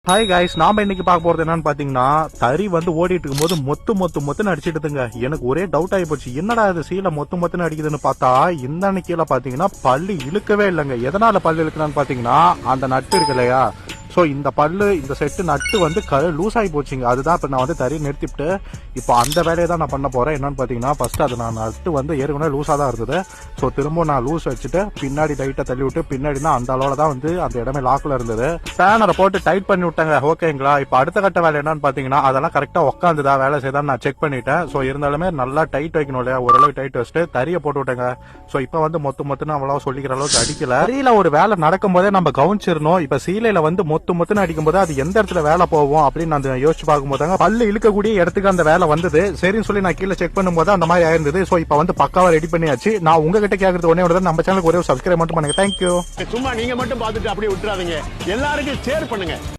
Hi guys, நாம இன்னைக்கு பார்க்க போறது என்னன்னு பாத்தீங்கன்னா, தறி வந்து ஓடிட்டு இருக்கும்போது மொத்துன்னு அடிச்சிட்டுதுங்க. எனக்கு ஒரே டவுட் ஆகி போச்சு, என்னடா இது சீல மொத்துன்னு அடிக்குதுன்னு பார்த்தா இந்த கீழே பாத்தீங்கன்னா பல்லு இழுக்கவே இல்லைங்க. எதனால பல்லு இழுக்கலான்னு பாத்தீங்கன்னா, அந்த நட்டு இருக்கு இல்லையா, சோ இந்த பல்லு இந்த செட்டு நட்டு வந்து லூஸ் ஆகி போச்சுங்க. அதுதான் இப்ப நான் வந்து தறி நிறுத்திட்டு இப்போ அந்த வேலையை தான் நான் பண்ண போறேன். என்னன்னு பாத்தீங்கன்னா, ஃபர்ஸ்ட் அது நான் நட்டு வந்து ஏற்கனவே லூஸா தான் இருந்தது. சோ திரும்ப நான் லூஸ் வச்சுட்டு பின்னாடி டைட்டா தள்ளி விட்டு பின்னாடினா அந்த அளவுல தான் வந்து அந்த இடமே லாக்ல இருந்தது. ஸ்பேனரை போட்டு டைட் பண்ணி விட்டாங்க. ஓகேங்களா, இப்ப அடுத்த கட்ட வேலை என்னன்னு பாத்தீங்கன்னா, அதெல்லாம் கரெக்டா உட்காந்துதா வேலை செய்தான் நான் செக் பண்ணிட்டேன். சோ இருந்தாலுமே நல்லா டைட் வைக்கணும் இல்லையா, ஓரளவு டைட் வச்சுட்டு தறியை போட்டு விட்டேங்க. சோ இப்ப வந்து மொத்துன்னு அவ்வளவு சொல்லிக்கிற அளவுக்கு அடிக்கல. தறியில ஒரு வேலை நடக்கும் போதே நம்ம கவனிச்சிடணும். இப்ப சீலையில வந்து மொத்துன்னு அடிக்கும் போது அது எந்த இடத்துல வேலை போவோம் அப்படின்னு நான் யோசிச்சு பார்க்கும் போதாங்க பல்லு இழுக்கக்கூடிய இடத்துக்கு அந்த வேலை வந்தது. சரின்னு சொல்லி நான் கீழே செக் பண்ணும்போது அந்த மாதிரி ஆயிருந்தது. சோ இப்ப வந்து பக்காவா ரெடி பண்ணியாச்சு. நான் உங்ககிட்ட கேக்குறது ஒன்னே ஒன்று, நம்ம சேனலுக்கு ஒரே சப்ஸ்கிரைப் மட்டும் பண்ணுங்க. தேங்க்யூ. சும்மா நீங்க மட்டும் பார்த்துட்டு அப்படியே விட்டுறாதீங்க, எல்லாருக்கும் ஷேர் பண்ணுங்க.